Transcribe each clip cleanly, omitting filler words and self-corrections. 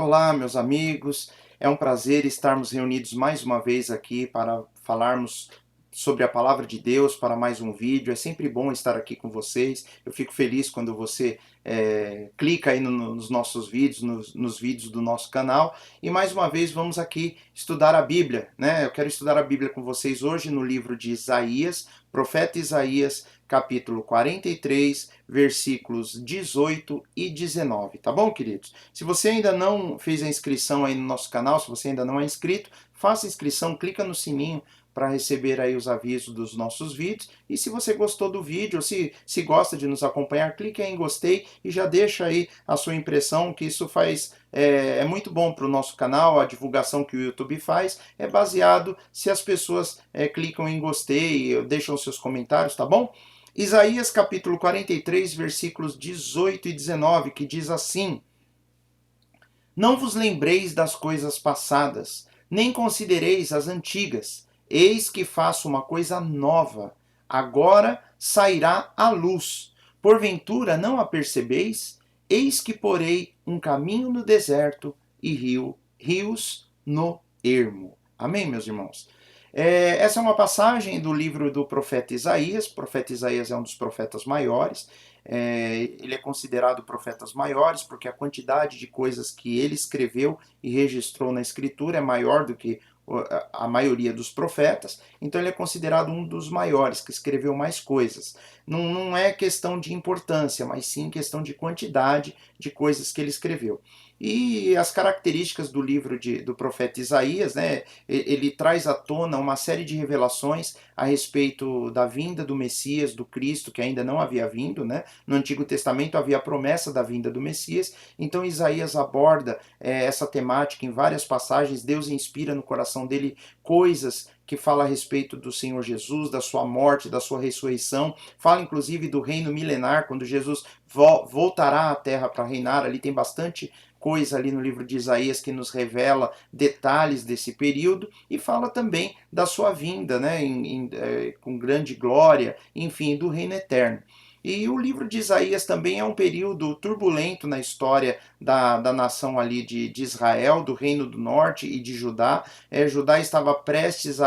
Olá, meus amigos. É um prazer estarmos reunidos mais uma vez aqui para falarmos sobre a palavra de Deus para mais um vídeo. É sempre bom estar aqui com vocês. Eu fico feliz quando você clica aí nos nossos vídeos, nos vídeos do nosso canal. E mais uma vez vamos aqui estudar a Bíblia, né? Eu quero estudar a Bíblia com vocês hoje no livro de Isaías, profeta Isaías, capítulo 43, versículos 18 e 19. Tá bom, queridos? Se você ainda não fez a inscrição aí no nosso canal, se você ainda não é inscrito, faça a inscrição, clica no sininho para receber aí os avisos dos nossos vídeos. E se você gostou do vídeo, ou se gosta de nos acompanhar, clique aí em gostei e já deixa aí a sua impressão, que isso é muito bom para o nosso canal. A divulgação que o YouTube faz é baseado se as pessoas clicam em gostei, deixam seus comentários, tá bom? Isaías capítulo 43, versículos 18 e 19, que diz assim: Não vos lembreis das coisas passadas, nem considereis as antigas. Eis que faço uma coisa nova. Agora sairá a luz. Porventura não a percebeis? Eis que porei um caminho no deserto e rios no ermo. Amém, meus irmãos? Essa é uma passagem do livro do profeta Isaías. O profeta Isaías é um dos profetas maiores. Ele é considerado profetas maiores porque a quantidade de coisas que ele escreveu e registrou na escritura é maior do que a maioria dos profetas. Então ele é considerado um dos maiores, que escreveu mais coisas. Não é questão de importância, mas sim questão de quantidade de coisas que ele escreveu. E as características do livro do profeta Isaías, né, ele traz à tona uma série de revelações a respeito da vinda do Messias, do Cristo, que ainda não havia vindo, né? No Antigo Testamento havia a promessa da vinda do Messias, então Isaías aborda essa temática em várias passagens. Deus inspira no coração dele coisas que fala a respeito do Senhor Jesus, da sua morte, da sua ressurreição, fala inclusive do reino milenar, quando Jesus voltará à terra para reinar. Ali tem bastante coisa ali no livro de Isaías que nos revela detalhes desse período, e fala também da sua vinda, né, com grande glória, enfim, do reino eterno. E o livro de Isaías também é um período turbulento na história da nação ali de Israel, do reino do norte e de Judá. Judá estava prestes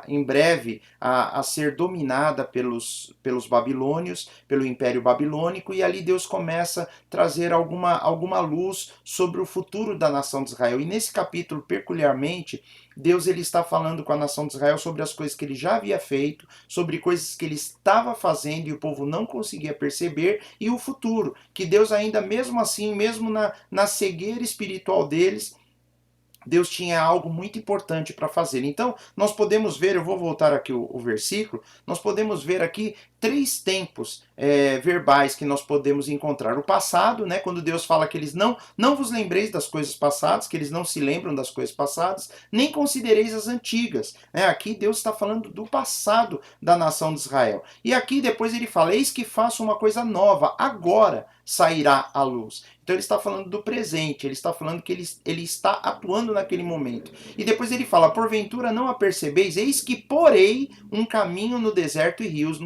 em breve a ser dominada pelos babilônios, pelo Império Babilônico, e ali Deus começa a trazer alguma luz sobre o futuro da nação de Israel. E nesse capítulo, peculiarmente, Deus ele está falando com a nação de Israel sobre as coisas que ele já havia feito, sobre coisas que ele estava fazendo e o povo não conseguia perceber, e o futuro, que Deus ainda mesmo assim, mesmo na cegueira espiritual deles, Deus tinha algo muito importante para fazer. Então, nós podemos ver, eu vou voltar aqui o versículo, nós podemos ver aqui três tempos verbais que nós podemos encontrar. O passado, né, quando Deus fala que eles não vos lembreis das coisas passadas, que eles não se lembram das coisas passadas, nem considereis as antigas. Aqui Deus está falando do passado da nação de Israel. E aqui depois ele fala, eis que faço uma coisa nova, agora sairá a luz. Então ele está falando do presente, ele está falando que ele está atuando naquele momento. E depois ele fala, porventura não a percebeis, eis que porei um caminho no deserto e rios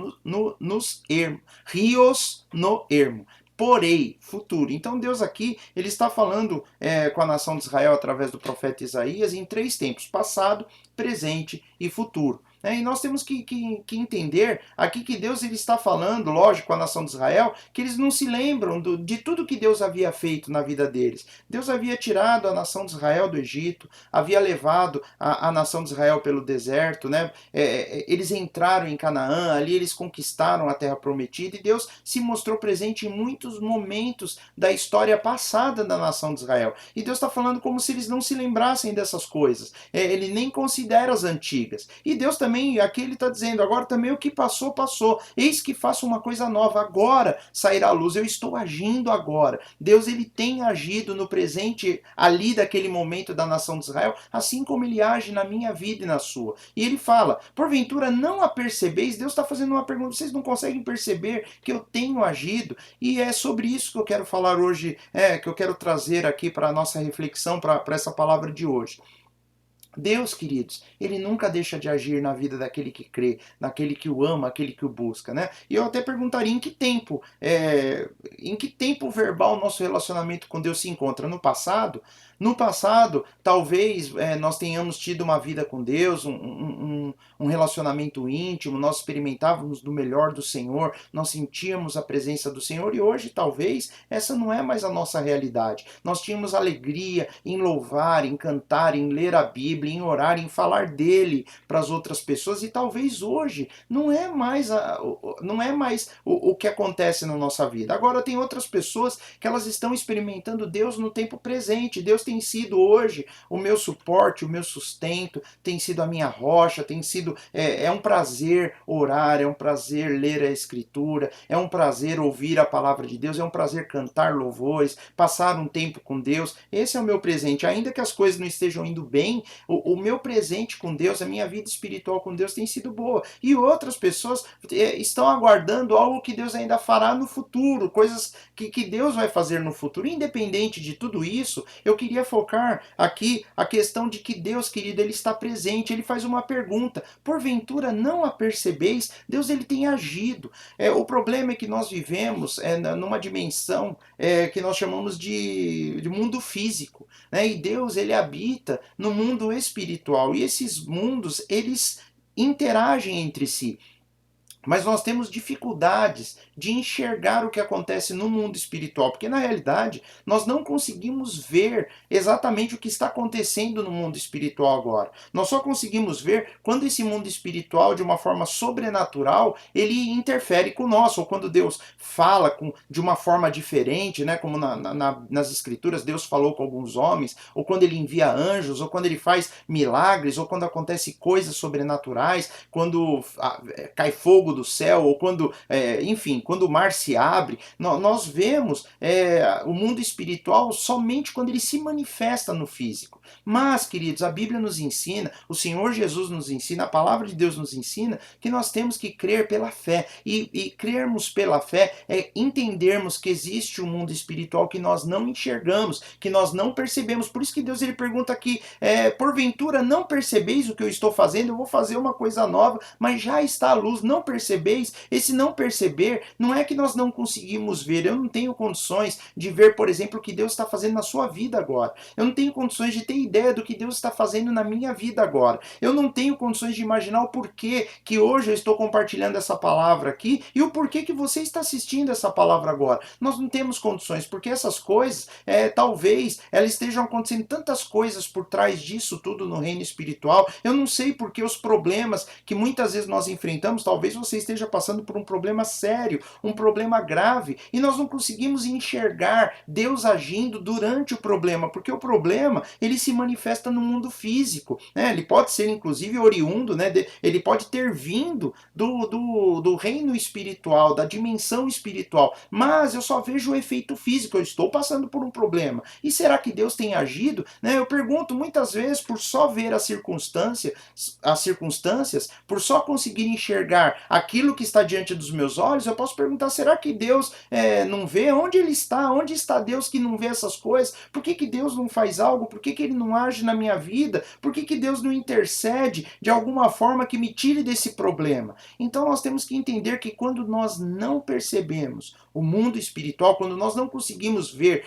nos ermos. Rios no ermo. Porei, futuro. Então Deus aqui, ele está falando com a nação de Israel através do profeta Isaías em três tempos, passado, presente e futuro. E nós temos que entender aqui que Deus ele está falando, lógico, com a nação de Israel, que eles não se lembram de tudo que Deus havia feito na vida deles. Deus havia tirado a nação de Israel do Egito, havia levado a nação de Israel pelo deserto, né? Eles entraram em Canaã, ali eles conquistaram a terra prometida, e Deus se mostrou presente em muitos momentos da história passada da nação de Israel. E Deus está falando como se eles não se lembrassem dessas coisas. Ele nem considera as antigas. E Deus também, aqui ele está dizendo, agora também o que passou, passou. Eis que faço uma coisa nova, agora sairá a luz. Eu estou agindo agora. Deus ele tem agido no presente ali daquele momento da nação de Israel, assim como ele age na minha vida e na sua. E ele fala, porventura não a percebeis? Deus está fazendo uma pergunta, vocês não conseguem perceber que eu tenho agido? E é sobre isso que eu quero falar hoje, que eu quero trazer aqui para a nossa reflexão, para essa palavra de hoje. Deus, queridos, ele nunca deixa de agir na vida daquele que crê, naquele que o ama, aquele que o busca, né? E eu até perguntaria em que tempo verbal o nosso relacionamento com Deus se encontra? No passado? No passado, talvez nós tenhamos tido uma vida com Deus, um relacionamento íntimo, nós experimentávamos do melhor do Senhor, nós sentíamos a presença do Senhor, e hoje talvez essa não é mais a nossa realidade. Nós tínhamos alegria em louvar, em cantar, em ler a Bíblia, em orar, em falar dele para as outras pessoas, e talvez hoje não é mais o que acontece na nossa vida. Agora tem outras pessoas que elas estão experimentando Deus no tempo presente. Deus tem sido hoje o meu suporte, o meu sustento, tem sido a minha rocha, tem sido é um prazer orar, é um prazer ler a Escritura, é um prazer ouvir a palavra de Deus, é um prazer cantar louvores, passar um tempo com Deus. Esse é o meu presente. Ainda que as coisas não estejam indo bem, o meu presente com Deus, a minha vida espiritual com Deus tem sido boa. E outras pessoas estão aguardando algo que Deus ainda fará no futuro, coisas que Deus vai fazer no futuro. Independente de tudo isso, eu queria focar aqui a questão de que Deus, querido, ele está presente. Ele faz uma pergunta: porventura não a percebeis? Deus, ele tem agido. O problema é que nós vivemos numa dimensão que nós chamamos de mundo físico, né? E Deus, ele habita no mundo espiritual, e esses mundos, eles interagem entre si. Mas nós temos dificuldades de enxergar o que acontece no mundo espiritual, porque na realidade nós não conseguimos ver exatamente o que está acontecendo no mundo espiritual agora. Nós só conseguimos ver quando esse mundo espiritual, de uma forma sobrenatural, ele interfere com o nosso, ou quando Deus fala de uma forma diferente, né? Como nas escrituras Deus falou com alguns homens, ou quando ele envia anjos, ou quando ele faz milagres, ou quando acontece coisas sobrenaturais, quando cai fogo do céu, ou quando, enfim, quando o mar se abre. Nós vemos o mundo espiritual somente quando ele se manifesta no físico. Mas, queridos, a Bíblia nos ensina, o Senhor Jesus nos ensina, a palavra de Deus nos ensina que nós temos que crer pela fé. E crermos pela fé é entendermos que existe um mundo espiritual que nós não enxergamos, que nós não percebemos. Por isso que Deus, ele pergunta aqui: porventura não percebeis o que eu estou fazendo? Eu vou fazer uma coisa nova, mas já está à luz. Não percebeis? Esse não perceber não é que nós não conseguimos ver. Eu não tenho condições de ver, por exemplo, o que Deus está fazendo na sua vida agora. Eu não tenho condições de ter ideia do que Deus está fazendo na minha vida agora. Eu não tenho condições de imaginar o porquê que hoje eu estou compartilhando essa palavra aqui e o porquê que você está assistindo essa palavra agora. Nós não temos condições, porque essas coisas, talvez, elas estejam acontecendo tantas coisas por trás disso tudo no reino espiritual. Eu não sei porque os problemas que muitas vezes nós enfrentamos, talvez você esteja passando por um problema sério, um problema grave, e nós não conseguimos enxergar Deus agindo durante o problema, porque o problema, ele se manifesta no mundo físico, né? Ele pode ser inclusive oriundo, né? Ele pode ter vindo do reino espiritual, da dimensão espiritual, mas eu só vejo o efeito físico. Eu estou passando por um problema, e será que Deus tem agido? Né? Eu pergunto muitas vezes, por só ver as circunstâncias, por só conseguir enxergar aquilo que está diante dos meus olhos, eu posso perguntar: será que Deus não vê? Onde ele está? Onde está Deus que não vê essas coisas? Por que Deus não faz algo? Por que ele não age na minha vida? Por que Deus não intercede de alguma forma que me tire desse problema? Então nós temos que entender que quando nós não percebemos o mundo espiritual, quando nós não conseguimos ver,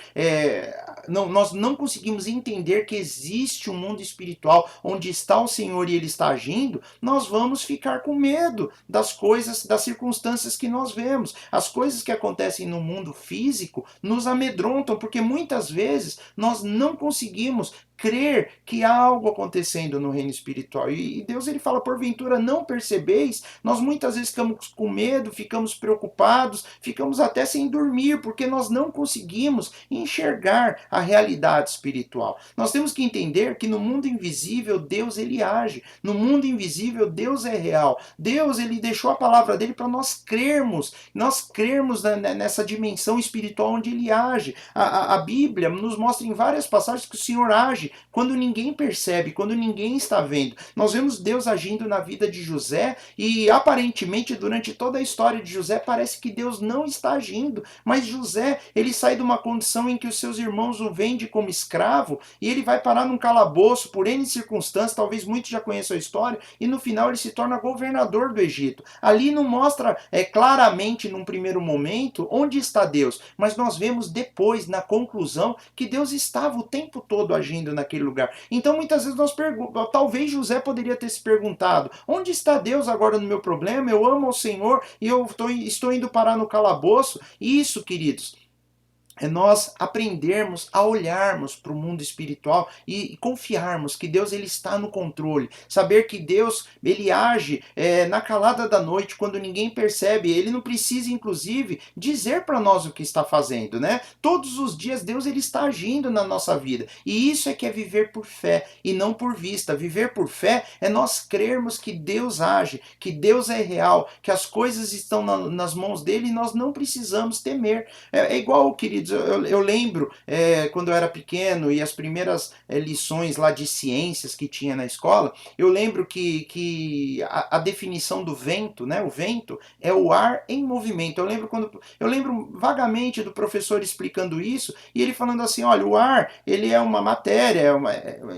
nós não conseguimos entender que existe um mundo espiritual onde está o Senhor e ele está agindo, nós vamos ficar com medo das coisas, das circunstâncias que nós vemos. As coisas que acontecem no mundo físico nos amedrontam, porque muitas vezes nós não conseguimos crer que há algo acontecendo no reino espiritual. E Deus, ele fala: porventura não percebeis? Nós muitas vezes ficamos com medo, ficamos preocupados, ficamos até sem dormir, porque nós não conseguimos enxergar a realidade espiritual. Nós temos que entender que no mundo invisível Deus, ele age. No mundo invisível Deus é real. Deus, ele deixou a palavra dele para nós crermos nessa dimensão espiritual onde ele age. A Bíblia nos mostra em várias passagens que o Senhor age age quando ninguém percebe, quando ninguém está vendo. Nós vemos Deus agindo na vida de José e aparentemente durante toda a história de José parece que Deus não está agindo, mas José, ele sai de uma condição em que os seus irmãos o vendem como escravo e ele vai parar num calabouço por N circunstâncias, talvez muitos já conheçam a história, e no final ele se torna governador do Egito. Ali não mostra claramente num primeiro momento onde está Deus, mas nós vemos depois, na conclusão, que Deus estava o tempo todo agindo naquele lugar. Então muitas vezes nós perguntamos, talvez José poderia ter se perguntado, onde está Deus agora no meu problema? Eu amo ao Senhor e eu estou indo parar no calabouço. Isso, queridos, é nós aprendermos a olharmos para o mundo espiritual e confiarmos que Deus ele está no controle, saber que Deus ele age na calada da noite quando ninguém percebe, ele não precisa inclusive dizer para nós o que está fazendo, né? Todos os dias Deus ele está agindo na nossa vida e isso é que é viver por fé e não por vista. Viver por fé é nós crermos que Deus age, que Deus é real, que as coisas estão nas mãos dele e nós não precisamos temer. É igual, querido, eu lembro quando eu era pequeno e as primeiras lições lá de ciências que tinha na escola, eu lembro que a definição do vento, né? O vento é o ar em movimento. Eu lembro vagamente do professor explicando isso e ele falando assim, olha, o ar ele é uma matéria,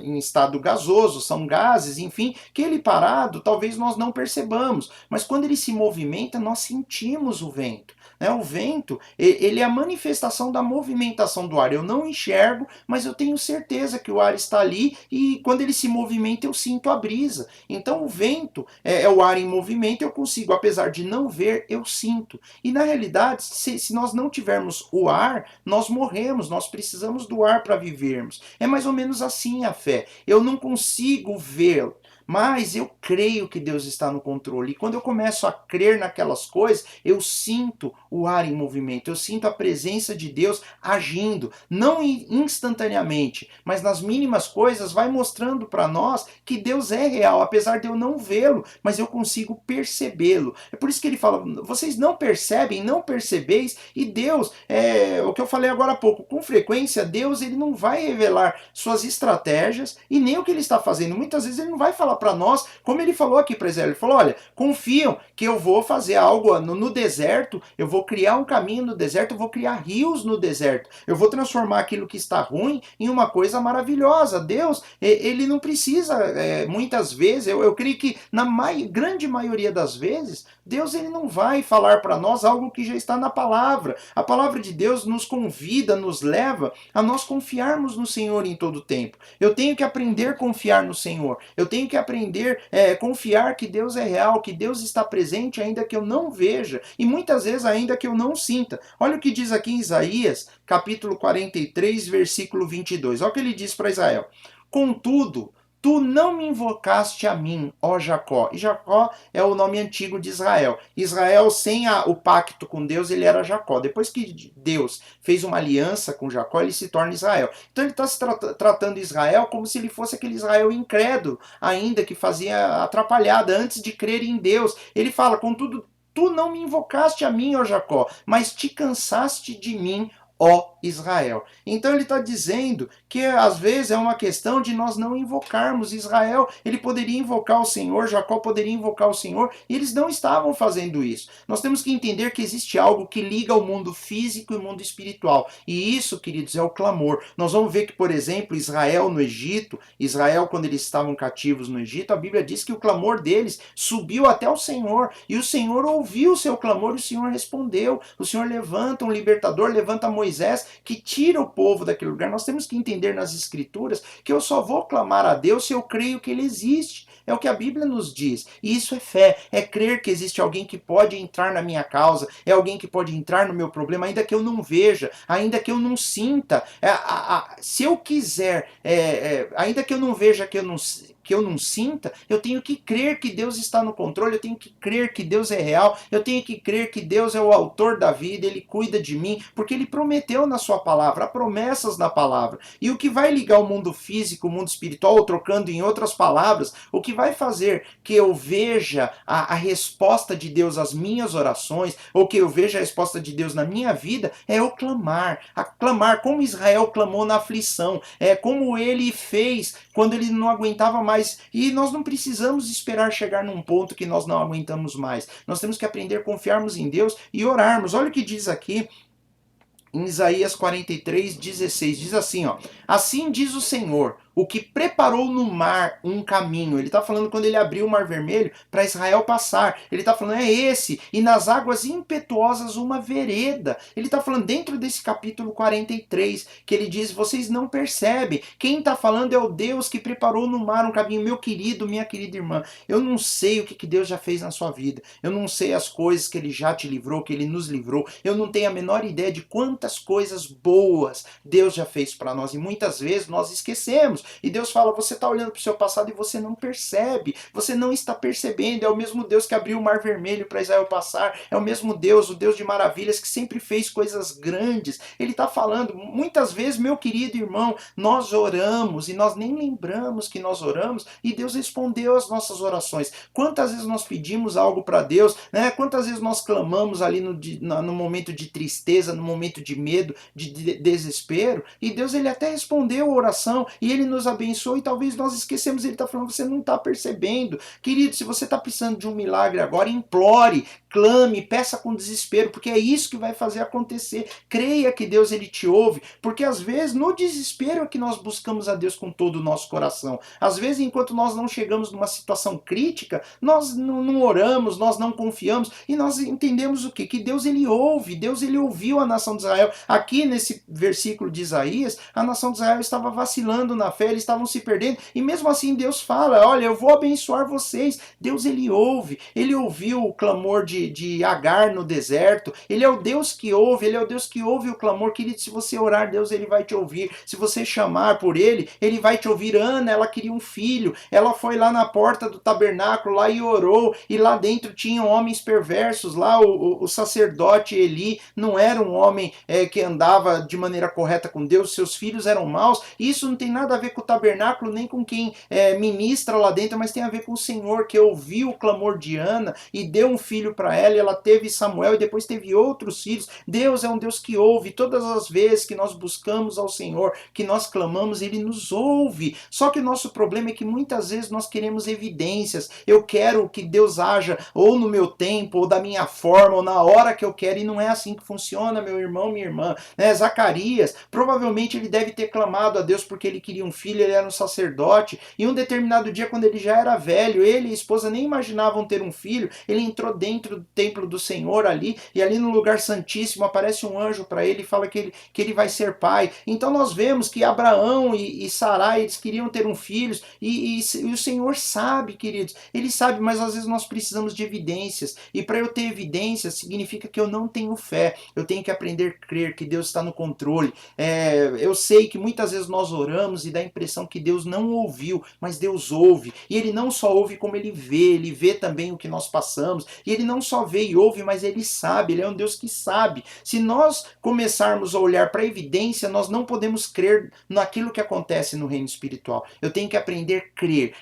em estado gasoso, são gases, enfim, que ele parado talvez nós não percebamos, mas quando ele se movimenta nós sentimos o vento. O vento, ele é a manifestação da movimentação do ar. Eu não enxergo, mas eu tenho certeza que o ar está ali e quando ele se movimenta eu sinto a brisa. Então o vento é o ar em movimento, eu consigo, apesar de não ver, eu sinto. E na realidade, se nós não tivermos o ar, nós morremos, nós precisamos do ar para vivermos. É mais ou menos assim a fé. Eu não consigo vê-lo, mas eu creio que Deus está no controle. E quando eu começo a crer naquelas coisas, eu sinto o ar em movimento, eu sinto a presença de Deus agindo, não instantaneamente, mas nas mínimas coisas vai mostrando para nós que Deus é real, apesar de eu não vê-lo, mas eu consigo percebê-lo. É por isso que ele fala, vocês não percebem, não percebeis, e Deus, o que eu falei agora há pouco, com frequência Deus ele não vai revelar suas estratégias e nem o que ele está fazendo. Muitas vezes ele não vai falar para nós, como ele falou aqui para Israel, ele falou, olha, confiam que eu vou fazer algo no deserto, eu vou criar um caminho no deserto, eu vou criar rios no deserto, eu vou transformar aquilo que está ruim em uma coisa maravilhosa. Deus, ele não precisa, muitas vezes, eu creio que na grande maioria das vezes, Deus ele não vai falar para nós algo que já está na palavra. A palavra de Deus nos convida, nos leva a nós confiarmos no Senhor em todo o tempo. Eu tenho que aprender a confiar no Senhor, eu tenho que aprender a confiar que Deus é real, que Deus está presente ainda que eu não veja e muitas vezes ainda que eu não sinta. Olha o que diz aqui em Isaías, capítulo 43, versículo 22. Olha o que ele diz para Israel. Contudo, tu não me invocaste a mim, ó Jacó. E Jacó é o nome antigo de Israel. Israel, sem o pacto com Deus, ele era Jacó. Depois que Deus fez uma aliança com Jacó, ele se torna Israel. Então ele está se tratando Israel como se ele fosse aquele Israel incrédulo, ainda que fazia atrapalhada antes de crer em Deus. Ele fala, contudo, tu não me invocaste a mim, ó Jacó, mas te cansaste de mim, ó Israel. Então ele está dizendo que às vezes é uma questão de nós não invocarmos. Israel, ele poderia invocar o Senhor, Jacó poderia invocar o Senhor, e eles não estavam fazendo isso. Nós temos que entender que existe algo que liga o mundo físico e o mundo espiritual. E isso, queridos, é o clamor. Nós vamos ver que, por exemplo, Israel no Egito, Israel quando eles estavam cativos no Egito, a Bíblia diz que o clamor deles subiu até o Senhor, e o Senhor ouviu o seu clamor e o Senhor respondeu. O Senhor levanta um libertador, levanta Moisés, que tira o povo daquele lugar. Nós temos que entender nas Escrituras que eu só vou clamar a Deus se eu creio que Ele existe. É o que a Bíblia nos diz. E isso é fé, é crer que existe alguém que pode entrar na minha causa, é alguém que pode entrar no meu problema, ainda que eu não veja, ainda que eu não sinta. Se eu quiser, ainda que eu não veja, que que eu não sinta, eu tenho que crer que Deus está no controle, eu tenho que crer que Deus é real, eu tenho que crer que Deus é o autor da vida, Ele cuida de mim, porque Ele prometeu na sua palavra, há promessas na palavra. E o que vai ligar o mundo físico, o mundo espiritual, ou trocando em outras palavras, o que vai fazer que eu veja a resposta de Deus às minhas orações, ou que eu veja a resposta de Deus na minha vida, é eu clamar. A clamar como Israel clamou na aflição, como ele fez quando ele não aguentava mais. E nós não precisamos esperar chegar num ponto que nós não aguentamos mais. Nós temos que aprender a confiarmos em Deus e orarmos. Olha o que diz aqui em Isaías 43:16, diz assim, ó: assim diz o Senhor, o que preparou no mar um caminho. Ele está falando quando ele abriu o mar vermelho para Israel passar. Ele está falando, é esse. E nas águas impetuosas uma vereda. Ele está falando dentro desse capítulo 43, que ele diz, vocês não percebem. Quem está falando é o Deus que preparou no mar um caminho. Meu querido, minha querida irmã, eu não sei o que Deus já fez na sua vida. Eu não sei as coisas que ele já te livrou, que ele nos livrou. Eu não tenho a menor ideia de quantas coisas boas Deus já fez para nós. E muitas vezes nós esquecemos. E Deus fala, você está olhando para o seu passado e você não percebe, você não está percebendo. É o mesmo Deus que abriu o mar vermelho para Israel passar, é o mesmo Deus, o Deus de maravilhas, que sempre fez coisas grandes. Ele está falando, muitas vezes, meu querido irmão, nós oramos e nós nem lembramos que nós oramos e Deus respondeu as nossas orações. Quantas vezes nós pedimos algo para Deus, né? Quantas vezes nós clamamos ali no momento de tristeza, no momento de medo, de desespero, e Deus ele até respondeu a oração e ele nos abençoou, e talvez nós esquecemos. Ele está falando, você não está percebendo. Querido, se você está precisando de um milagre agora, implore, clame, peça com desespero, porque é isso que vai fazer acontecer. Creia que Deus ele te ouve, porque às vezes no desespero é que nós buscamos a Deus com todo o nosso coração. Às vezes, enquanto nós não chegamos numa situação crítica, nós não oramos, nós não confiamos, e nós entendemos o quê? Que Deus ele ouve, Deus ele ouviu a nação de Israel. Aqui nesse versículo de Isaías, a nação de Israel estava vacilando na fé, eles estavam se perdendo, e mesmo assim Deus fala, olha, eu vou abençoar vocês. Deus ele ouve, ele ouviu o clamor de Agar no deserto, ele é o Deus que ouve, ele é o Deus que ouve o clamor. Querido, se você orar, Deus ele vai te ouvir, se você chamar por ele, ele vai te ouvir. Ana, ela queria um filho, ela foi lá na porta do tabernáculo lá e orou, e lá dentro tinham homens perversos, lá o sacerdote Eli não era um homem que andava de maneira correta com Deus, seus filhos eram maus. Isso não tem nada a ver com o tabernáculo, nem com quem ministra lá dentro, mas tem a ver com o Senhor, que ouviu o clamor de Ana e deu um filho para ela, e ela teve Samuel e depois teve outros filhos. Deus é um Deus que ouve. Todas as vezes que nós buscamos ao Senhor, que nós clamamos, ele nos ouve. Só que o nosso problema é que muitas vezes nós queremos evidências. Eu quero que Deus haja ou no meu tempo, ou da minha forma, ou na hora que eu quero, e não é assim que funciona, meu irmão, minha irmã. Zacarias, provavelmente ele deve ter clamado a Deus porque ele queria um filho, ele era um sacerdote, e um determinado dia, quando ele já era velho, ele e a esposa nem imaginavam ter um filho, ele entrou dentro do templo do Senhor ali, e ali no lugar santíssimo aparece um anjo para ele e fala que ele vai ser pai. Então nós vemos que Abraão e Sarai, eles queriam ter um filho, e o Senhor sabe, queridos, ele sabe, mas às vezes nós precisamos de evidências, e para eu ter evidências significa que eu não tenho fé. Eu tenho que aprender a crer que Deus está no controle. Eu sei que muitas vezes nós oramos e dá a impressão que Deus não ouviu, mas Deus ouve, e ele não só ouve como ele vê também o que nós passamos, e ele não só vê e ouve, mas ele sabe, ele é um Deus que sabe. Se nós começarmos a olhar para a evidência, nós não podemos crer naquilo que acontece no reino espiritual. Eu tenho que aprender a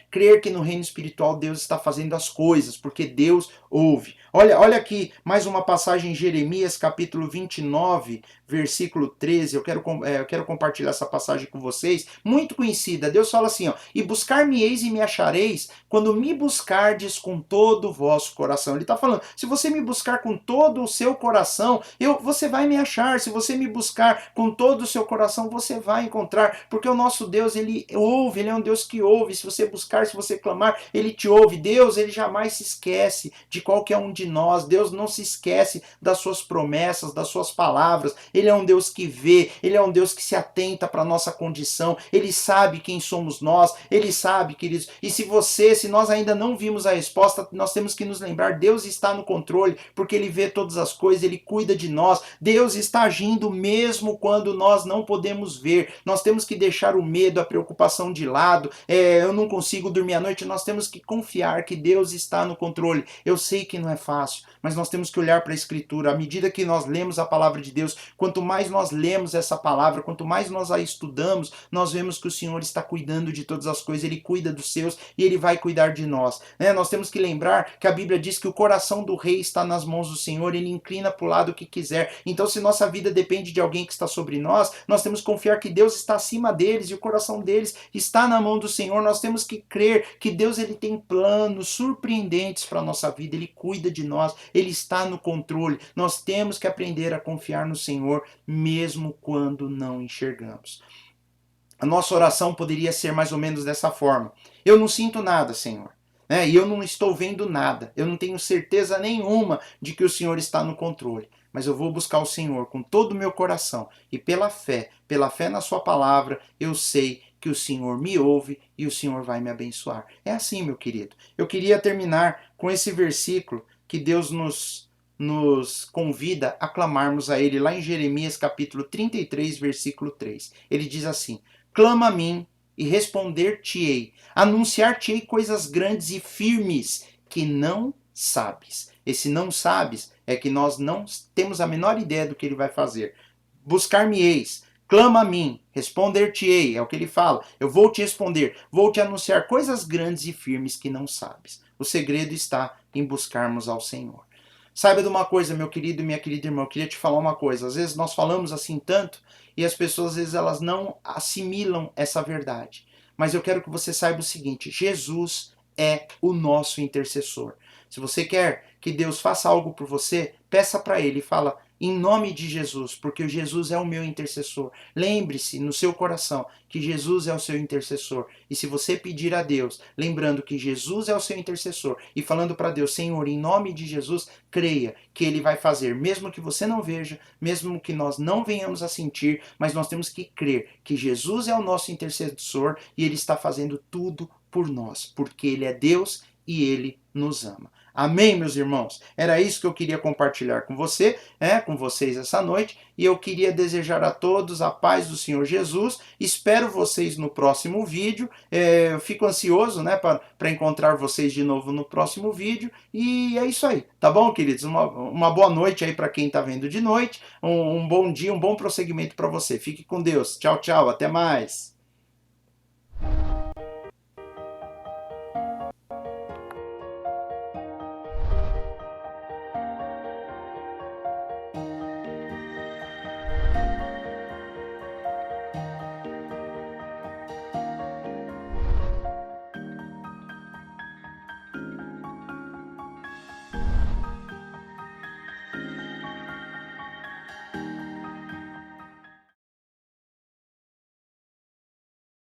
crer que no reino espiritual Deus está fazendo as coisas, porque Deus ouve. Olha aqui mais uma passagem em Jeremias capítulo 29, versículo 13, eu quero compartilhar essa passagem com vocês, muito conhecida. Deus fala assim, ó, e buscar-me-eis e me achareis, quando me buscardes com todo o vosso coração. Ele está falando, se você me buscar com todo o seu coração, você vai me achar. Se você me buscar com todo o seu coração, você vai encontrar, porque o nosso Deus, ele ouve, ele é um Deus que ouve. Se você buscar, se você clamar, ele te ouve. Deus, ele jamais se esquece de qualquer um de de nós, Deus não se esquece das suas promessas, das suas palavras. Ele é um Deus que vê, ele é um Deus que se atenta para a nossa condição, ele sabe quem somos nós, ele sabe, queridos. E se nós ainda não vimos a resposta, nós temos que nos lembrar, Deus está no controle, porque ele vê todas as coisas, ele cuida de nós. Deus está agindo mesmo quando nós não podemos ver. Nós temos que deixar o medo, a preocupação de lado. Eu não consigo dormir à noite. Nós temos que confiar que Deus está no controle. Eu sei que não é fácil, mas nós temos que olhar para a Escritura. À medida que nós lemos a palavra de Deus, quanto mais nós lemos essa palavra, quanto mais nós a estudamos, nós vemos que o Senhor está cuidando de todas as coisas. Ele cuida dos seus e ele vai cuidar de nós. Nós temos que lembrar que a Bíblia diz que o coração do rei está nas mãos do Senhor. Ele inclina para o lado que quiser. Então, se nossa vida depende de alguém que está sobre nós, nós temos que confiar que Deus está acima deles e o coração deles está na mão do Senhor. Nós temos que crer que Deus ele tem planos surpreendentes para a nossa vida. Ele cuida de nós, ele está no controle. Nós temos que aprender a confiar no Senhor mesmo quando não enxergamos. A nossa oração poderia ser mais ou menos dessa forma: eu não sinto nada, Senhor. E eu não estou vendo nada. Eu não tenho certeza nenhuma de que o Senhor está no controle. Mas eu vou buscar o Senhor com todo o meu coração. E pela fé na sua palavra, eu sei que o Senhor me ouve e o Senhor vai me abençoar. É assim, meu querido. Eu queria terminar com esse versículo que Deus nos convida a clamarmos a Ele, lá em Jeremias capítulo 33, versículo 3. Ele diz assim: clama a mim e responder-te-ei, anunciar-te-ei coisas grandes e firmes que não sabes. Esse não sabes é que nós não temos a menor ideia do que ele vai fazer. Buscar-me-eis, clama a mim, responder-te-ei, é o que ele fala. Eu vou te responder, vou te anunciar coisas grandes e firmes que não sabes. O segredo está em buscarmos ao Senhor. Saiba de uma coisa, meu querido e minha querida irmã, eu queria te falar uma coisa. Às vezes nós falamos assim tanto e as pessoas, às vezes, elas não assimilam essa verdade. Mas eu quero que você saiba o seguinte: Jesus é o nosso intercessor. Se você quer que Deus faça algo por você, peça para Ele e fala: em nome de Jesus, porque Jesus é o meu intercessor. Lembre-se no seu coração que Jesus é o seu intercessor. E se você pedir a Deus, lembrando que Jesus é o seu intercessor e falando para Deus: Senhor, em nome de Jesus, creia que Ele vai fazer, mesmo que você não veja, mesmo que nós não venhamos a sentir, mas nós temos que crer que Jesus é o nosso intercessor e Ele está fazendo tudo por nós, porque Ele é Deus e Ele nos ama. Amém, meus irmãos? Era isso que eu queria compartilhar com com vocês essa noite, e eu queria desejar a todos a paz do Senhor Jesus. Espero vocês no próximo vídeo. Eu fico ansioso, para encontrar vocês de novo no próximo vídeo, e é isso aí, tá bom, queridos? Uma boa noite aí para quem está vendo de noite, um bom dia, um bom prosseguimento para você. Fique com Deus. Tchau, tchau, até mais.